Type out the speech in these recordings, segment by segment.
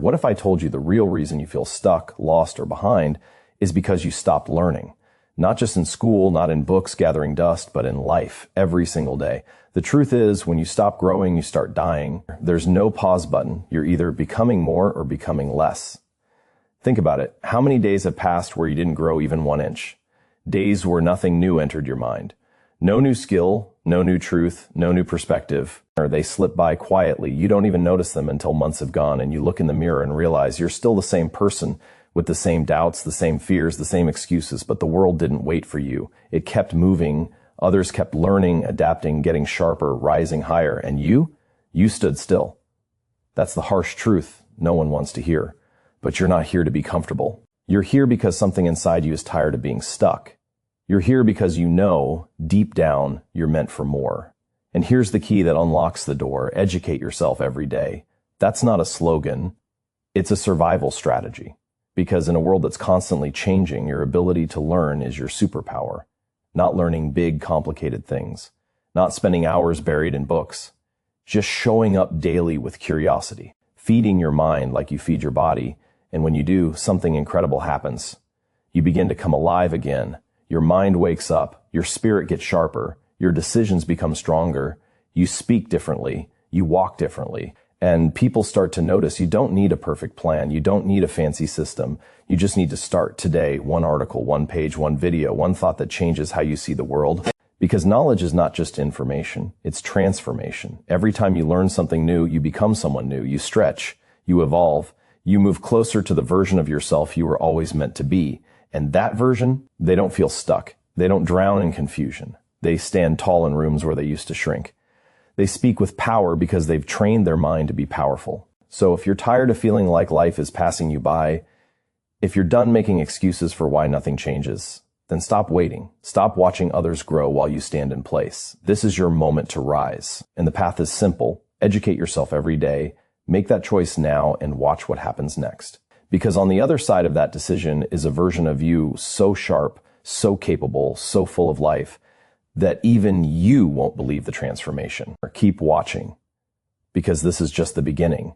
What if I told you the real reason you feel stuck, lost, or behind is because you stopped learning? Not just in school, not in books gathering dust, but in life, every single day. The truth is, when you stop growing, you start dying. There's no pause button. You're either becoming more or becoming less. Think about it. How many days have passed where you didn't grow even 1 inch? Days where nothing new entered your mind. No new skill, no new truth, no new perspective. Or they slip by quietly. You don't even notice them until months have gone and you look in the mirror and realize you're still the same person with the same doubts, the same fears, the same excuses, but the world didn't wait for you. It kept moving. Others kept learning, adapting, getting sharper, rising higher. And you stood still. That's the harsh truth no one wants to hear. But you're not here to be comfortable. You're here because something inside you is tired of being stuck. You're here because you know, deep down, you're meant for more. And here's the key that unlocks the door. Educate yourself every day. That's not a slogan. It's a survival strategy. Because in a world that's constantly changing, your ability to learn is your superpower. Not learning big, complicated things. Not spending hours buried in books. Just showing up daily with curiosity. Feeding your mind like you feed your body. And when you do, something incredible happens. You begin to come alive again. Your mind wakes up. Your spirit gets sharper. Your decisions become stronger. You speak differently. You walk differently. And people start to notice you don't need a perfect plan. You don't need a fancy system. You just need to start today. One article, one page, one video, one thought that changes how you see the world. Because knowledge is not just information. It's transformation. Every time you learn something new, you become someone new. You stretch. You evolve. You move closer to the version of yourself you were always meant to be. And that version, they don't feel stuck. They don't drown in confusion. They stand tall in rooms where they used to shrink. They speak with power because they've trained their mind to be powerful. So if you're tired of feeling like life is passing you by, if you're done making excuses for why nothing changes, then stop waiting. Stop watching others grow while you stand in place. This is your moment to rise. And the path is simple. Educate yourself every day. Make that choice now and watch what happens next. Because on the other side of that decision is a version of you so sharp, so capable, so full of life that even you won't believe the transformation. Keep watching, because this is just the beginning.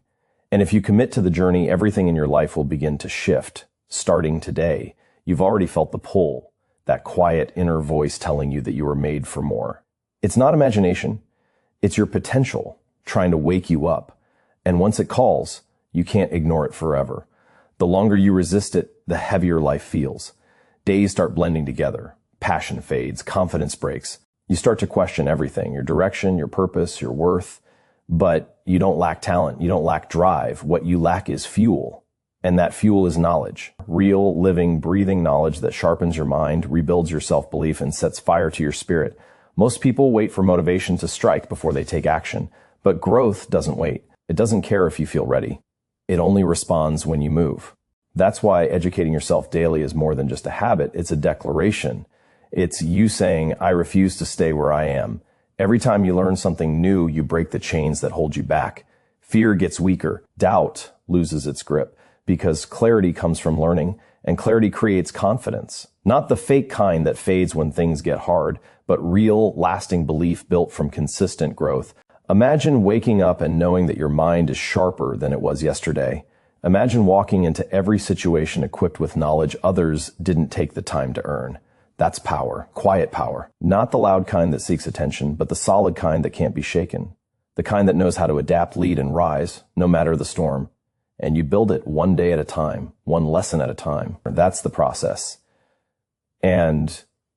And if you commit to the journey, everything in your life will begin to shift, starting today. You've already felt the pull, that quiet inner voice telling you that you were made for more. It's not imagination. It's your potential trying to wake you up. And once it calls, you can't ignore it forever. The longer you resist it, the heavier life feels. Days start blending together. Passion fades. Confidence breaks. You start to question everything, your direction, your purpose, your worth. But you don't lack talent. You don't lack drive. What you lack is fuel. And that fuel is knowledge. Real, living, breathing knowledge that sharpens your mind, rebuilds your self-belief, and sets fire to your spirit. Most people wait for motivation to strike before they take action. But growth doesn't wait. It doesn't care if you feel ready. It only responds when you move. That's why educating yourself daily is more than just a habit. It's a declaration. It's you saying, I refuse to stay where I am. Every time you learn something new, you break the chains that hold you back. Fear gets weaker. Doubt loses its grip because clarity comes from learning, and clarity creates confidence. Not the fake kind that fades when things get hard, but real, lasting belief built from consistent growth. Imagine waking up and knowing that your mind is sharper than it was yesterday. Imagine walking into every situation equipped with knowledge others didn't take the time to earn. That's power, quiet power. Not the loud kind that seeks attention, but the solid kind that can't be shaken. The kind that knows how to adapt, lead, and rise, no matter the storm. And you build it one day at a time, one lesson at a time. That's the process. And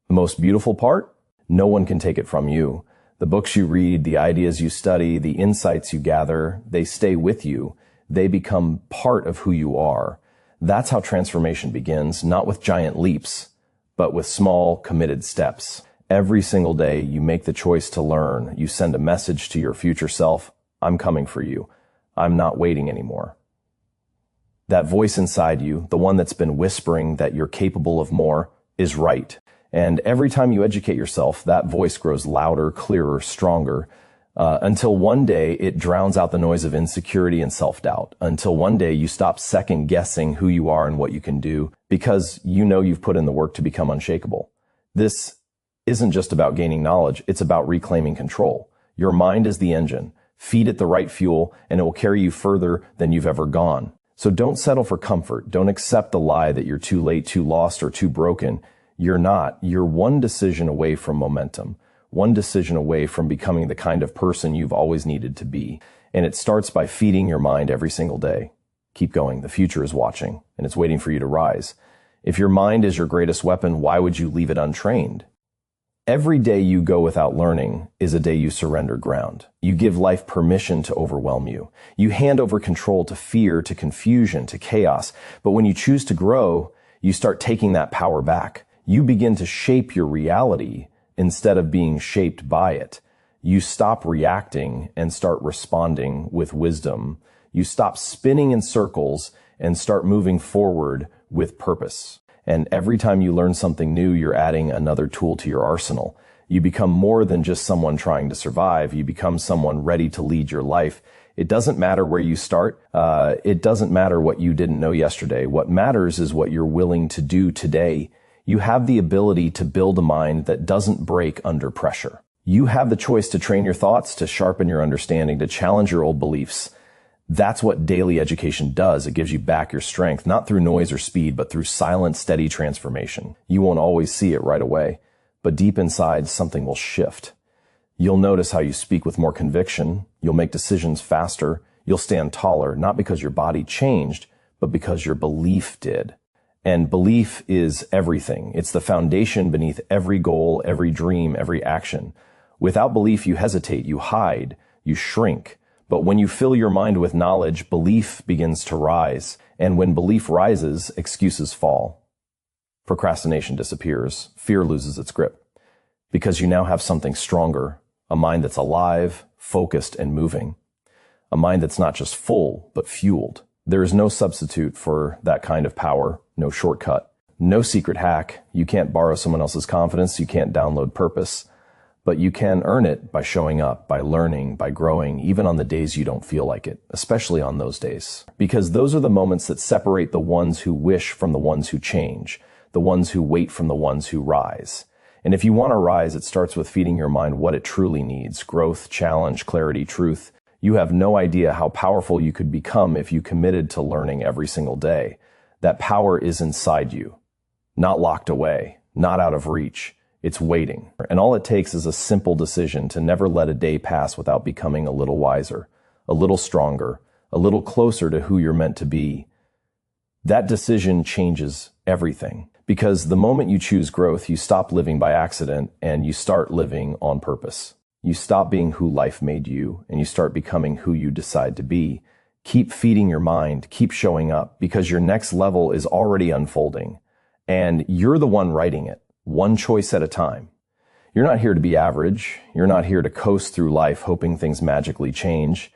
the most beautiful part? No one can take it from you. The books you read, the ideas you study, the insights you gather, they stay with you. They become part of who you are. That's how transformation begins, not with giant leaps, but with small, committed steps. Every single day, you make the choice to learn. You send a message to your future self, I'm coming for you. I'm not waiting anymore. That voice inside you, the one that's been whispering that you're capable of more, is right. And every time you educate yourself, that voice grows louder, clearer, stronger, until one day it drowns out the noise of insecurity and self-doubt. Until one day you stop second-guessing who you are and what you can do because you know you've put in the work to become unshakable. This isn't just about gaining knowledge. It's about reclaiming control. Your mind is the engine. Feed it the right fuel and it will carry you further than you've ever gone. So don't settle for comfort. Don't accept the lie that you're too late, too lost, or too broken. You're not. You're one decision away from momentum, one decision away from becoming the kind of person you've always needed to be. And it starts by feeding your mind every single day. Keep going. The future is watching, and it's waiting for you to rise. If your mind is your greatest weapon, why would you leave it untrained? Every day you go without learning is a day you surrender ground. You give life permission to overwhelm you. You hand over control to fear, to confusion, to chaos. But when you choose to grow, you start taking that power back. You begin to shape your reality instead of being shaped by it. You stop reacting and start responding with wisdom. You stop spinning in circles and start moving forward with purpose. And every time you learn something new, you're adding another tool to your arsenal. You become more than just someone trying to survive. You become someone ready to lead your life. It doesn't matter where you start. It doesn't matter what you didn't know yesterday. What matters is what you're willing to do today. You have the ability to build a mind that doesn't break under pressure. You have the choice to train your thoughts, to sharpen your understanding, to challenge your old beliefs. That's what daily education does. It gives you back your strength, not through noise or speed, but through silent, steady transformation. You won't always see it right away, but deep inside, something will shift. You'll notice how you speak with more conviction. You'll make decisions faster. You'll stand taller, not because your body changed, but because your belief did. And belief is everything. It's the foundation beneath every goal, every dream, every action. Without belief, you hesitate, you hide, you shrink. But when you fill your mind with knowledge, belief begins to rise. And when belief rises, excuses fall. Procrastination disappears. Fear loses its grip. Because you now have something stronger, a mind that's alive, focused, and moving. A mind that's not just full, but fueled. There is no substitute for that kind of power, no shortcut, no secret hack. You can't borrow someone else's confidence. You can't download purpose. But you can earn it by showing up, by learning, by growing, even on the days you don't feel like it, especially on those days. Because those are the moments that separate the ones who wish from the ones who change, the ones who wait from the ones who rise. And if you want to rise, it starts with feeding your mind what it truly needs: growth, challenge, clarity, truth. You have no idea how powerful you could become if you committed to learning every single day. That power is inside you, not locked away, not out of reach. It's waiting. And all it takes is a simple decision to never let a day pass without becoming a little wiser, a little stronger, a little closer to who you're meant to be. That decision changes everything. Because the moment you choose growth, you stop living by accident and you start living on purpose. You stop being who life made you and you start becoming who you decide to be. Keep feeding your mind, keep showing up, because your next level is already unfolding and you're the one writing it. One choice at a time. You're not here to be average. You're not here to coast through life hoping things magically change.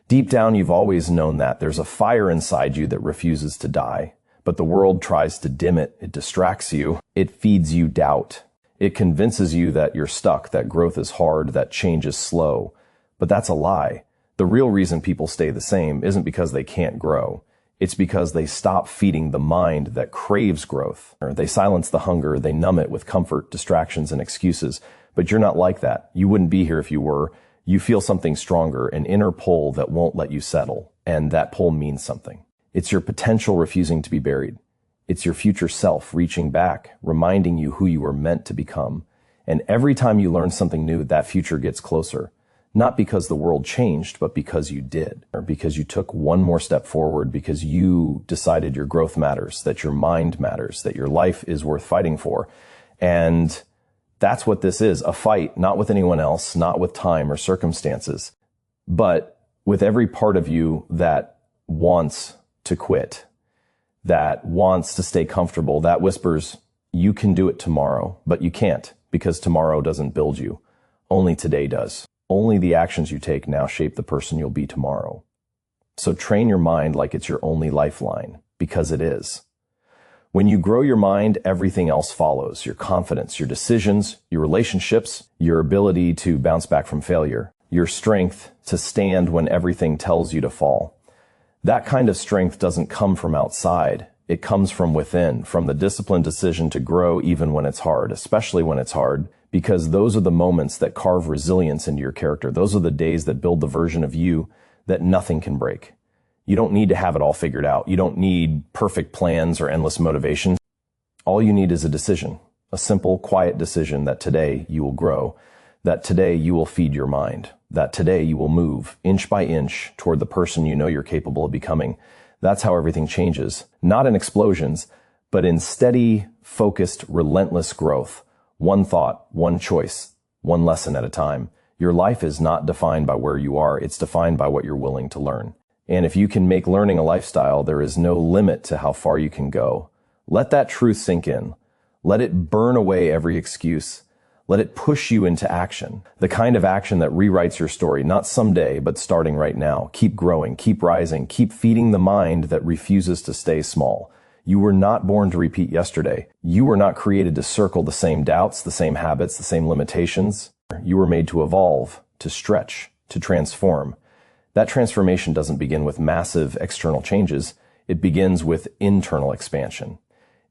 Deep down, you've always known that. There's a fire inside you that refuses to die. But the world tries to dim it. It distracts you. It feeds you doubt. It convinces you that you're stuck, that growth is hard, that change is slow. But that's a lie. The real reason people stay the same isn't because they can't grow. It's because they stop feeding the mind that craves growth. Or they silence the hunger, they numb it with comfort, distractions, and excuses. But you're not like that. You wouldn't be here if you were. You feel something stronger, an inner pull that won't let you settle. And that pull means something. It's your potential refusing to be buried. It's your future self reaching back, reminding you who you were meant to become. And every time you learn something new, that future gets closer. Not because the world changed, but because you did, or because you took one more step forward, because you decided your growth matters, that your mind matters, that your life is worth fighting for. And that's what this is, a fight, not with anyone else, not with time or circumstances, but with every part of you that wants to quit, that wants to stay comfortable, that whispers, you can do it tomorrow, but you can't, because tomorrow doesn't build you. Only today does. Only the actions you take now shape the person you'll be tomorrow. So train your mind like it's your only lifeline, because it is. When you grow your mind, everything else follows. Your confidence, your decisions, your relationships, your ability to bounce back from failure, your strength to stand when everything tells you to fall. That kind of strength doesn't come from outside. It comes from within, from the disciplined decision to grow even when it's hard, especially when it's hard, because those are the moments that carve resilience into your character. Those are the days that build the version of you that nothing can break. You don't need to have it all figured out. You don't need perfect plans or endless motivation. All you need is a decision, a simple, quiet decision that today you will grow, that today you will feed your mind, that today you will move inch by inch toward the person you know you're capable of becoming. That's how everything changes, not in explosions, but in steady, focused, relentless growth. One thought, one choice, one lesson at a time. Your life is not defined by where you are. It's defined by what you're willing to learn. And if you can make learning a lifestyle, there is no limit to how far you can go. Let that truth sink in. Let it burn away every excuse. Let it push you into action. The kind of action that rewrites your story, not someday, but starting right now. Keep growing, keep rising, keep feeding the mind that refuses to stay small. You were not born to repeat yesterday. You were not created to circle the same doubts, the same habits, the same limitations. You were made to evolve, to stretch, to transform. That transformation doesn't begin with massive external changes. It begins with internal expansion.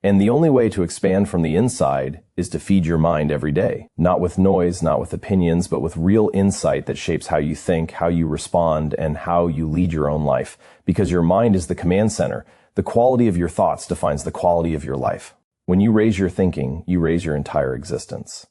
And the only way to expand from the inside is to feed your mind every day. Not with noise, not with opinions, but with real insight that shapes how you think, how you respond, and how you lead your own life. Because your mind is the command center. The quality of your thoughts defines the quality of your life. When you raise your thinking, you raise your entire existence.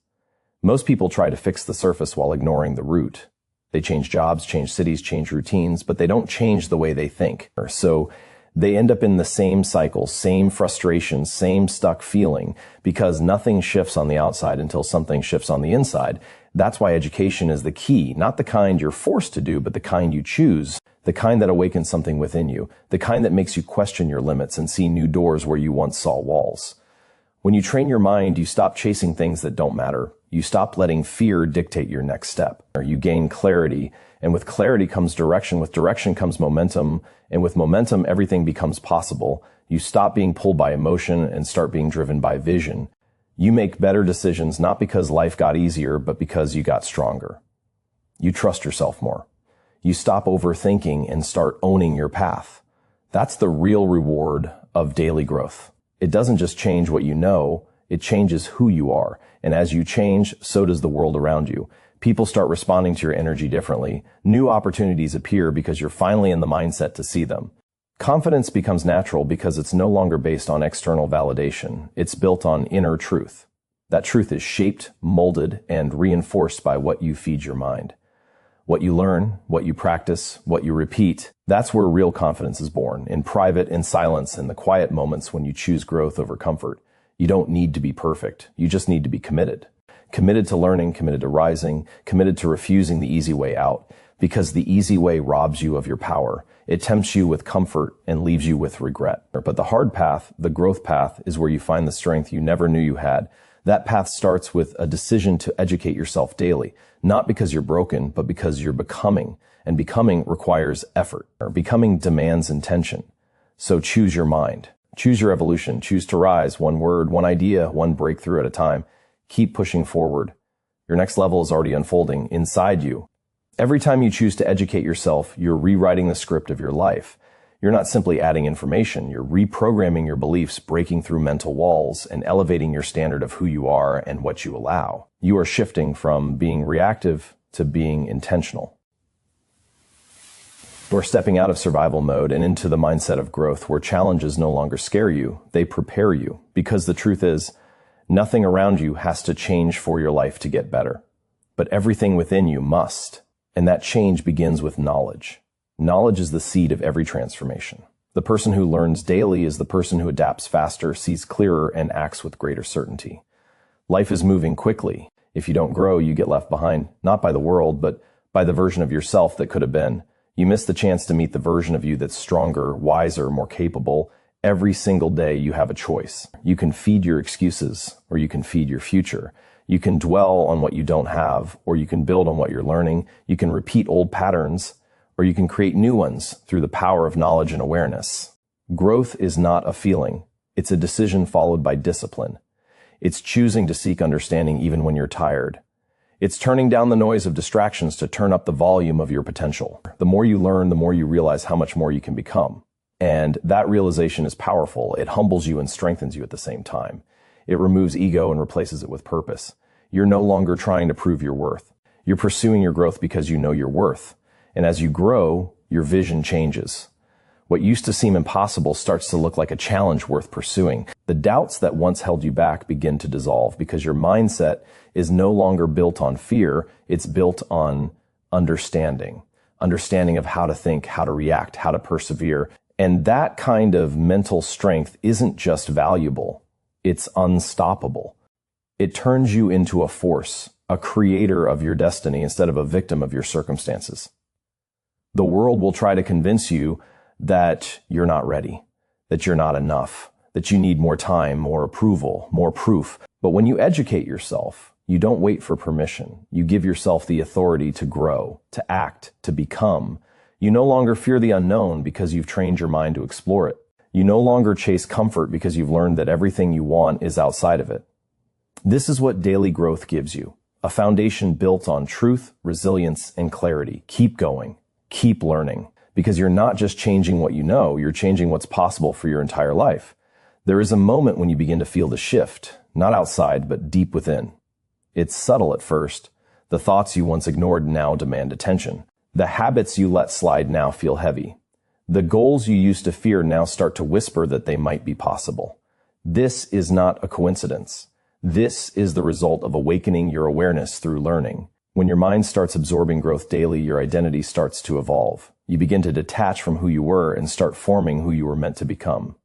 Most people try to fix the surface while ignoring the root. They change jobs, change cities, change routines, but they don't change the way they think. So they end up in the same cycle, same frustration, same stuck feeling, because nothing shifts on the outside until something shifts on the inside. That's why education is the key, not the kind you're forced to do, but the kind you choose, the kind that awakens something within you, the kind that makes you question your limits and see new doors where you once saw walls. When you train your mind, you stop chasing things that don't matter. You stop letting fear dictate your next step. Or you gain clarity, and with clarity comes direction. With direction comes momentum, and with momentum, everything becomes possible. You stop being pulled by emotion and start being driven by vision. You make better decisions not because life got easier, but because you got stronger. You trust yourself more. You stop overthinking and start owning your path. That's the real reward of daily growth. It doesn't just change what you know, it changes who you are. And as you change, so does the world around you. People start responding to your energy differently. New opportunities appear because you're finally in the mindset to see them. Confidence becomes natural because it's no longer based on external validation. It's built on inner truth. That truth is shaped, molded, and reinforced by what you feed your mind. What you learn, what you practice, what you repeat, that's where real confidence is born, in private, in silence, in the quiet moments when you choose growth over comfort. You don't need to be perfect. You just need to be committed. Committed to learning, committed to rising, committed to refusing the easy way out, because the easy way robs you of your power. It tempts you with comfort and leaves you with regret. But the hard path, the growth path, is where you find the strength you never knew you had. That path starts with a decision to educate yourself daily, not because you're broken, but because you're becoming. And becoming requires effort. Becoming demands intention. So choose your mind. Choose your evolution. Choose to rise, one word, one idea, one breakthrough at a time. Keep pushing forward. Your next level is already unfolding inside you. Every time you choose to educate yourself, you're rewriting the script of your life. You're not simply adding information. You're reprogramming your beliefs, breaking through mental walls, and elevating your standard of who you are and what you allow. You are shifting from being reactive to being intentional. You're stepping out of survival mode and into the mindset of growth, where challenges no longer scare you. They prepare you. Because the truth is, nothing around you has to change for your life to get better. But everything within you must. And that change begins with knowledge. Knowledge is the seed of every transformation. The person who learns daily is the person who adapts faster, sees clearer, and acts with greater certainty. Life is moving quickly. If you don't grow, you get left behind, not by the world, but by the version of yourself that could have been. You miss the chance to meet the version of you that's stronger, wiser, more capable. Every single day you have a choice. You can feed your excuses, or you can feed your future. You can dwell on what you don't have, or you can build on what you're learning. You can repeat old patterns, or you can create new ones through the power of knowledge and awareness. Growth is not a feeling. It's a decision followed by discipline. It's choosing to seek understanding even when you're tired. It's turning down the noise of distractions to turn up the volume of your potential. The more you learn, the more you realize how much more you can become. And that realization is powerful. It humbles you and strengthens you at the same time. It removes ego and replaces it with purpose. You're no longer trying to prove your worth. You're pursuing your growth because you know your worth. And as you grow, your vision changes. What used to seem impossible starts to look like a challenge worth pursuing. The doubts that once held you back begin to dissolve because your mindset is no longer built on fear. It's built on understanding of how to think, how to react, how to persevere. And that kind of mental strength isn't just valuable. It's unstoppable. It turns you into a force, a creator of your destiny instead of a victim of your circumstances. The world will try to convince you that you're not ready, that you're not enough, that you need more time, more approval, more proof. But when you educate yourself, you don't wait for permission. You give yourself the authority to grow, to act, to become. You no longer fear the unknown because you've trained your mind to explore it. You no longer chase comfort because you've learned that everything you want is outside of it. This is what daily growth gives you, a foundation built on truth, resilience, and clarity. Keep going. Keep learning. Because you're not just changing what you know, you're changing what's possible for your entire life. There is a moment when you begin to feel the shift, not outside, but deep within. It's subtle at first. The thoughts you once ignored now demand attention. The habits you let slide now feel heavy. The goals you used to fear now start to whisper that they might be possible. This is not a coincidence. This is the result of awakening your awareness through learning. When your mind starts absorbing growth daily, your identity starts to evolve. You begin to detach from who you were and start forming who you were meant to become.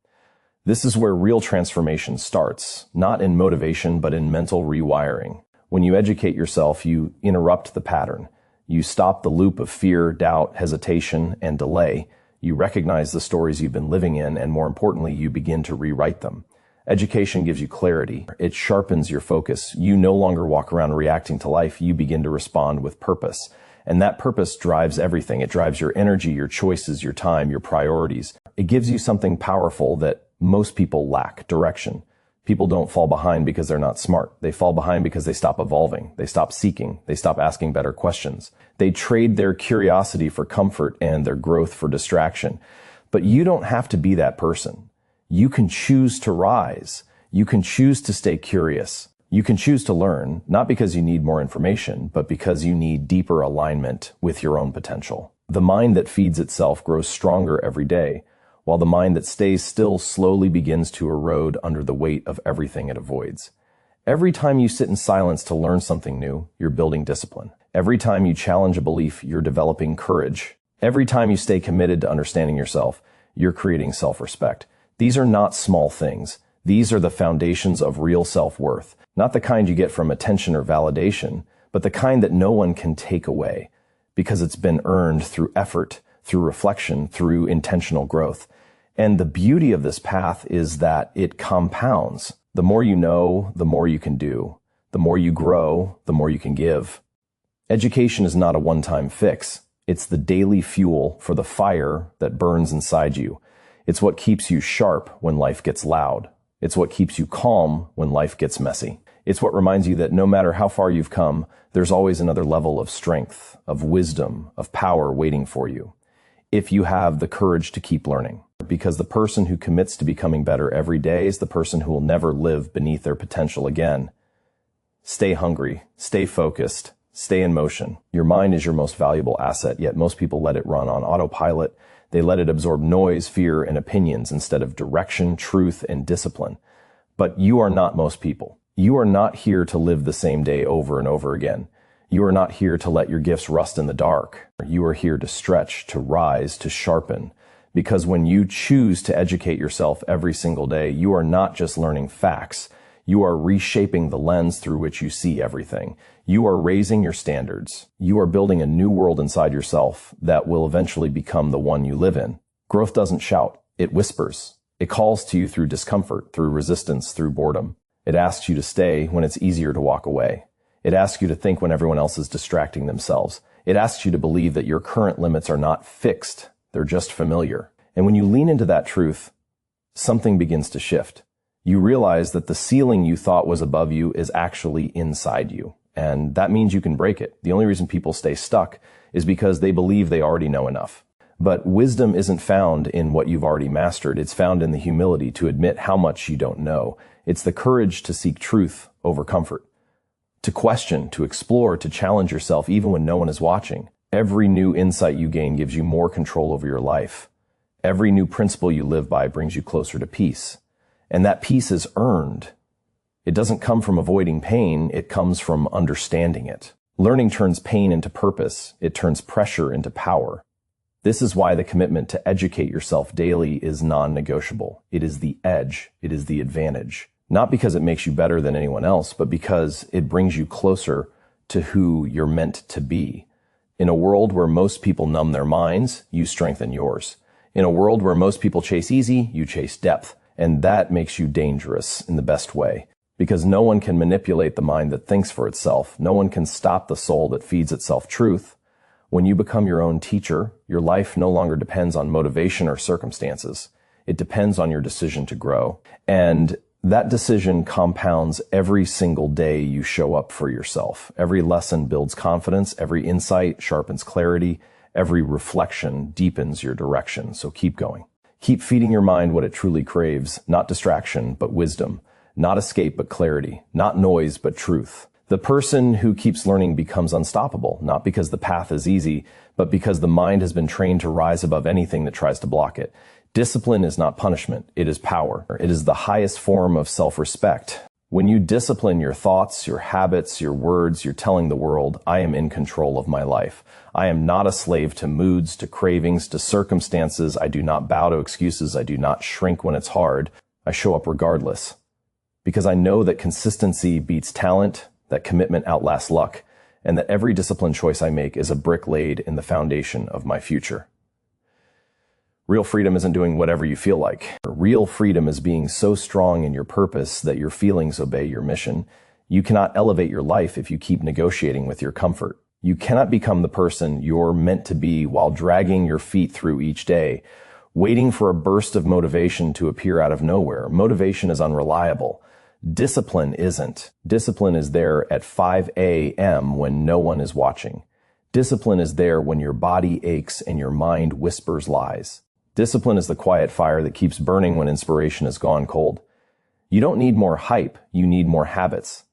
This is where real transformation starts, not in motivation, but in mental rewiring. When you educate yourself, you interrupt the pattern. You stop the loop of fear, doubt, hesitation, and delay. You recognize the stories you've been living in, and more importantly, you begin to rewrite them. Education gives you clarity. It sharpens your focus. You no longer walk around reacting to life. You begin to respond with purpose. And that purpose drives everything. It drives your energy, your choices, your time, your priorities. It gives you something powerful that most people lack: direction. People don't fall behind because they're not smart. They fall behind because they stop evolving. They stop seeking. They stop asking better questions. They trade their curiosity for comfort and their growth for distraction. But you don't have to be that person. You can choose to rise. You can choose to stay curious. You can choose to learn, not because you need more information, but because you need deeper alignment with your own potential. The mind that feeds itself grows stronger every day, while the mind that stays still slowly begins to erode under the weight of everything it avoids. Every time you sit in silence to learn something new, you're building discipline. Every time you challenge a belief, you're developing courage. Every time you stay committed to understanding yourself, you're creating self-respect. These are not small things. These are the foundations of real self-worth, not the kind you get from attention or validation, but the kind that no one can take away because it's been earned through effort, through reflection, through intentional growth. And the beauty of this path is that it compounds. The more you know, the more you can do. The more you grow, the more you can give. Education is not a one-time fix. It's the daily fuel for the fire that burns inside you. It's what keeps you sharp when life gets loud. It's what keeps you calm when life gets messy. It's what reminds you that no matter how far you've come, there's always another level of strength, of wisdom, of power waiting for you, if you have the courage to keep learning. Because the person who commits to becoming better every day is the person who will never live beneath their potential again. Stay hungry, stay focused, stay in motion. Your mind is your most valuable asset, yet most people let it run on autopilot. They let it absorb noise, fear, and opinions instead of direction, truth, and discipline. But you are not most people. You are not here to live the same day over and over again. You are not here to let your gifts rust in the dark. You are here to stretch, to rise, to sharpen. Because when you choose to educate yourself every single day, you are not just learning facts. You are reshaping the lens through which you see everything. You are raising your standards. You are building a new world inside yourself that will eventually become the one you live in. Growth doesn't shout. It whispers. It calls to you through discomfort, through resistance, through boredom. It asks you to stay when it's easier to walk away. It asks you to think when everyone else is distracting themselves. It asks you to believe that your current limits are not fixed. They're just familiar. And when you lean into that truth, something begins to shift. You realize that the ceiling you thought was above you is actually inside you. And that means you can break it. The only reason people stay stuck is because they believe they already know enough. But wisdom isn't found in what you've already mastered. It's found in the humility to admit how much you don't know. It's the courage to seek truth over comfort, to question, to explore, to challenge yourself even when no one is watching. Every new insight you gain gives you more control over your life. Every new principle you live by brings you closer to peace. And that peace is earned. It doesn't come from avoiding pain, it comes from understanding it. Learning turns pain into purpose. It turns pressure into power. This is why the commitment to educate yourself daily is non-negotiable. It is the edge. It is the advantage. Not because it makes you better than anyone else, but because it brings you closer to who you're meant to be. In a world where most people numb their minds, you strengthen yours. In a world where most people chase easy, you chase depth. And that makes you dangerous in the best way. Because no one can manipulate the mind that thinks for itself. No one can stop the soul that feeds itself truth. When you become your own teacher, your life no longer depends on motivation or circumstances. It depends on your decision to grow. And that decision compounds every single day you show up for yourself. Every lesson builds confidence. Every insight sharpens clarity. Every reflection deepens your direction. So keep going. Keep feeding your mind what it truly craves. Not distraction, but wisdom. Not escape, but clarity. Not noise, but truth. The person who keeps learning becomes unstoppable, not because the path is easy, but because the mind has been trained to rise above anything that tries to block it. Discipline is not punishment. It is power. It is the highest form of self-respect. When you discipline your thoughts, your habits, your words, you're telling the world, I am in control of my life. I am not a slave to moods, to cravings, to circumstances. I do not bow to excuses. I do not shrink when it's hard. I show up regardless. Because I know that consistency beats talent, that commitment outlasts luck, and that every disciplined choice I make is a brick laid in the foundation of my future. Real freedom isn't doing whatever you feel like. Real freedom is being so strong in your purpose that your feelings obey your mission. You cannot elevate your life if you keep negotiating with your comfort. You cannot become the person you're meant to be while dragging your feet through each day, waiting for a burst of motivation to appear out of nowhere. Motivation is unreliable. Discipline isn't. Discipline is there at 5 a.m. when no one is watching. Discipline is there when your body aches and your mind whispers lies. Discipline is the quiet fire that keeps burning when inspiration has gone cold. You don't need more hype, you need more habits.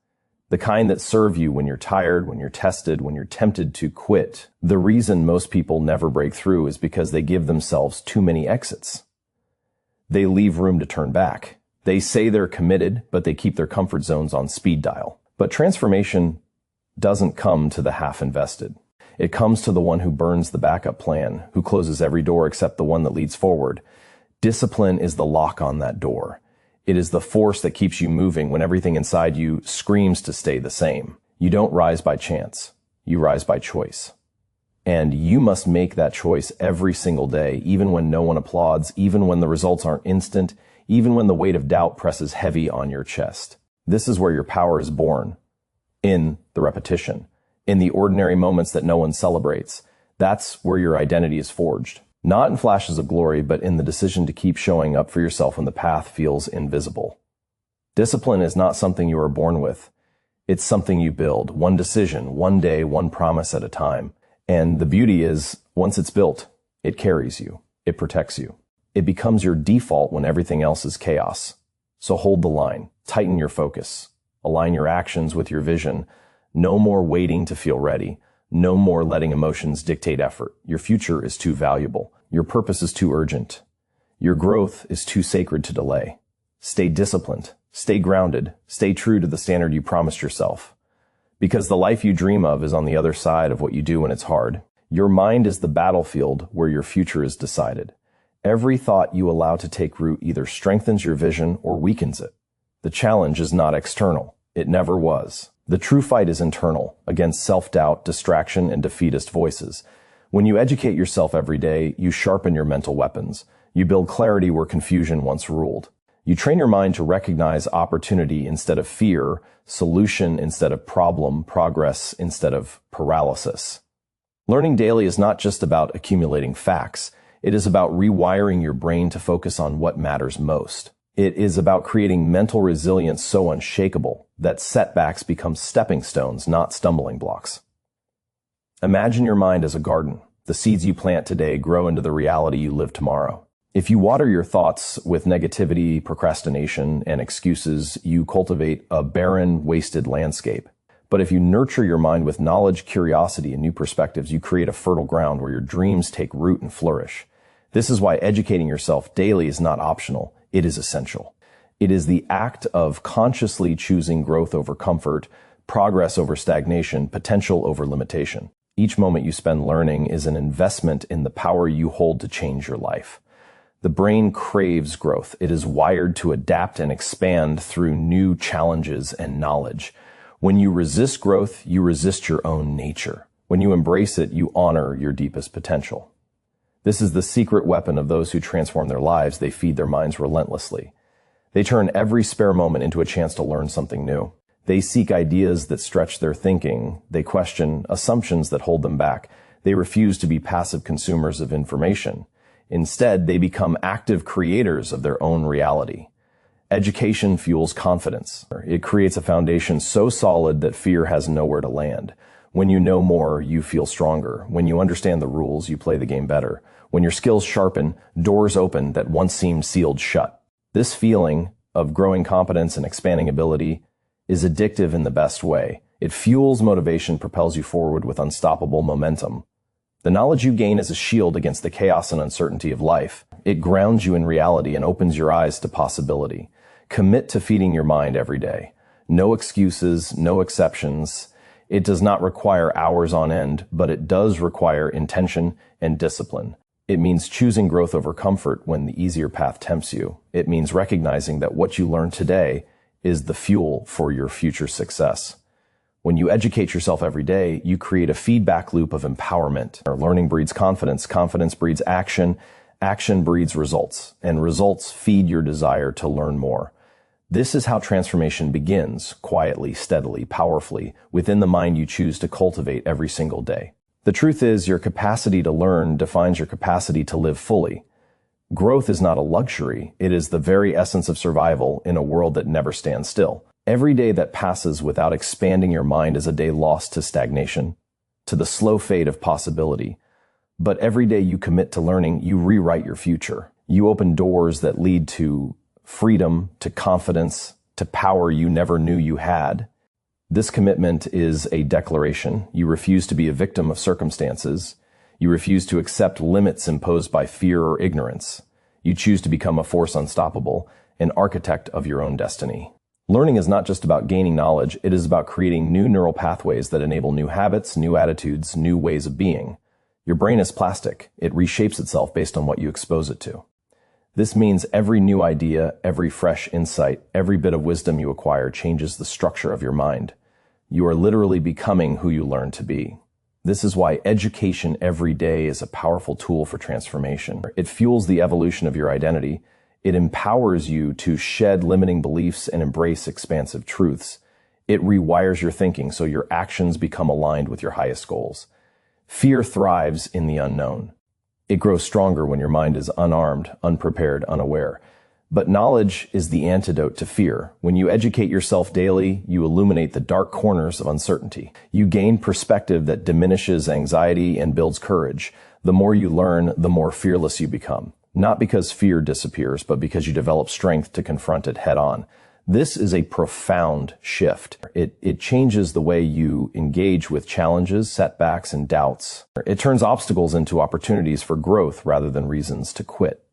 The kind that serve you when you're tired, when you're tested, when you're tempted to quit. The reason most people never break through is because they give themselves too many exits. They leave room to turn back. They say they're committed, but they keep their comfort zones on speed dial. But transformation doesn't come to the half invested. It comes to the one who burns the backup plan, who closes every door except the one that leads forward. Discipline is the lock on that door. It is the force that keeps you moving when everything inside you screams to stay the same. You don't rise by chance. You rise by choice. And you must make that choice every single day, even when no one applauds, even when the results aren't instant, even when the weight of doubt presses heavy on your chest. This is where your power is born. In the repetition. In the ordinary moments that no one celebrates. That's where your identity is forged. Not in flashes of glory, but in the decision to keep showing up for yourself when the path feels invisible. Discipline is not something you are born with. It's something you build. One decision, one day, one promise at a time. And the beauty is, once it's built, it carries you. It protects you. It becomes your default when everything else is chaos. So hold the line. Tighten your focus. Align your actions with your vision. No more waiting to feel ready. No more letting emotions dictate effort. Your future is too valuable. Your purpose is too urgent. Your growth is too sacred to delay. Stay disciplined. Stay grounded. Stay true to the standard you promised yourself. Because the life you dream of is on the other side of what you do when it's hard. Your mind is the battlefield where your future is decided. Every thought you allow to take root either strengthens your vision or weakens it. The challenge is not external. It never was. The true fight is internal, against self-doubt, distraction, and defeatist voices. When you educate yourself every day, you sharpen your mental weapons. You build clarity where confusion once ruled. You train your mind to recognize opportunity instead of fear, solution instead of problem, progress instead of paralysis. Learning daily is not just about accumulating facts. It is about rewiring your brain to focus on what matters most. It is about creating mental resilience so unshakable that setbacks become stepping stones, not stumbling blocks. Imagine your mind as a garden. The seeds you plant today grow into the reality you live tomorrow. If you water your thoughts with negativity, procrastination, and excuses, you cultivate a barren, wasted landscape. But if you nurture your mind with knowledge, curiosity, and new perspectives, you create a fertile ground where your dreams take root and flourish. This is why educating yourself daily is not optional. It is essential. It is the act of consciously choosing growth over comfort, progress over stagnation, potential over limitation. Each moment you spend learning is an investment in the power you hold to change your life. The brain craves growth. It is wired to adapt and expand through new challenges and knowledge. When you resist growth, you resist your own nature. When you embrace it, you honor your deepest potential. This is the secret weapon of those who transform their lives. They feed their minds relentlessly. They turn every spare moment into a chance to learn something new. They seek ideas that stretch their thinking. They question assumptions that hold them back. They refuse to be passive consumers of information. Instead, they become active creators of their own reality. Education fuels confidence. It creates a foundation so solid that fear has nowhere to land. When you know more, you feel stronger. When you understand the rules, you play the game better. When your skills sharpen, doors open that once seemed sealed shut. This feeling of growing competence and expanding ability is addictive in the best way. It fuels motivation, propels you forward with unstoppable momentum. The knowledge you gain is a shield against the chaos and uncertainty of life. It grounds you in reality and opens your eyes to possibility. Commit to feeding your mind every day. No excuses, no exceptions. It does not require hours on end, but it does require intention and discipline. It means choosing growth over comfort when the easier path tempts you. It means recognizing that what you learn today is the fuel for your future success. When you educate yourself every day, you create a feedback loop of empowerment. Learning breeds confidence. Confidence breeds action. Action breeds results. And results feed your desire to learn more. This is how transformation begins, quietly, steadily, powerfully, within the mind you choose to cultivate every single day. The truth is, your capacity to learn defines your capacity to live fully. Growth is not a luxury. It is the very essence of survival in a world that never stands still. Every day that passes without expanding your mind is a day lost to stagnation, to the slow fade of possibility. But every day you commit to learning, you rewrite your future. You open doors that lead to freedom, to confidence, to power you never knew you had. This commitment is a declaration. You refuse to be a victim of circumstances. You refuse to accept limits imposed by fear or ignorance. You choose to become a force unstoppable, an architect of your own destiny. Learning is not just about gaining knowledge, it is about creating new neural pathways that enable new habits, new attitudes, new ways of being. Your brain is plastic. It reshapes itself based on what you expose it to. This means every new idea, every fresh insight, every bit of wisdom you acquire changes the structure of your mind. You are literally becoming who you learn to be. This is why education every day is a powerful tool for transformation. It fuels the evolution of your identity. It empowers you to shed limiting beliefs and embrace expansive truths. It rewires your thinking so your actions become aligned with your highest goals. Fear thrives in the unknown. It grows stronger when your mind is unarmed, unprepared, unaware. But knowledge is the antidote to fear. When you educate yourself daily, you illuminate the dark corners of uncertainty. You gain perspective that diminishes anxiety and builds courage. The more you learn, the more fearless you become. Not because fear disappears, but because you develop strength to confront it head on. This is a profound shift. It changes the way you engage with challenges, setbacks, and doubts. It turns obstacles into opportunities for growth rather than reasons to quit.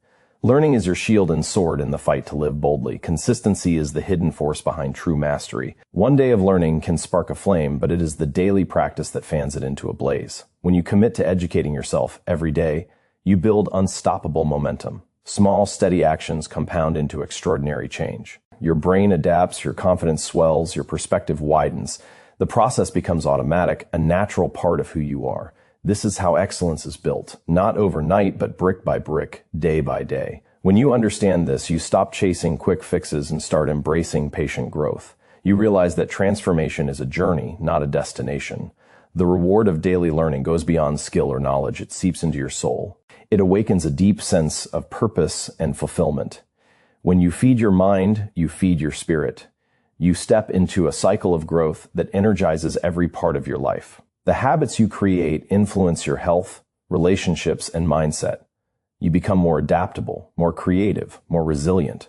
Learning is your shield and sword in the fight to live boldly. Consistency is the hidden force behind true mastery. One day of learning can spark a flame, but it is the daily practice that fans it into a blaze. When you commit to educating yourself every day, you build unstoppable momentum. Small, steady actions compound into extraordinary change. Your brain adapts, your confidence swells, your perspective widens. The process becomes automatic, a natural part of who you are. This is how excellence is built, not overnight, but brick by brick, day by day. When you understand this, you stop chasing quick fixes and start embracing patient growth. You realize that transformation is a journey, not a destination. The reward of daily learning goes beyond skill or knowledge. It seeps into your soul. It awakens a deep sense of purpose and fulfillment. When you feed your mind, you feed your spirit. You step into a cycle of growth that energizes every part of your life. The habits you create influence your health, relationships, and mindset. You become more adaptable, more creative, more resilient.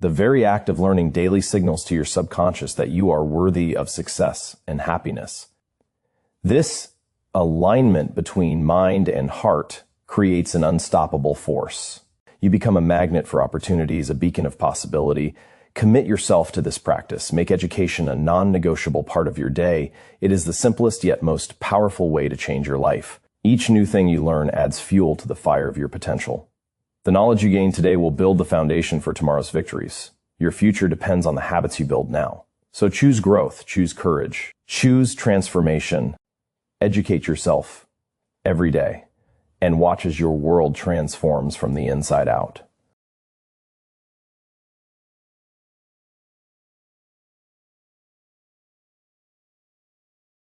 The very act of learning daily signals to your subconscious that you are worthy of success and happiness. This alignment between mind and heart creates an unstoppable force. You become a magnet for opportunities, a beacon of possibility. Commit yourself to this practice. Make education a non-negotiable part of your day. It is the simplest yet most powerful way to change your life. Each new thing you learn adds fuel to the fire of your potential. The knowledge you gain today will build the foundation for tomorrow's victories. Your future depends on the habits you build now. So choose growth, choose courage, choose transformation. Educate yourself every day and watch as your world transforms from the inside out.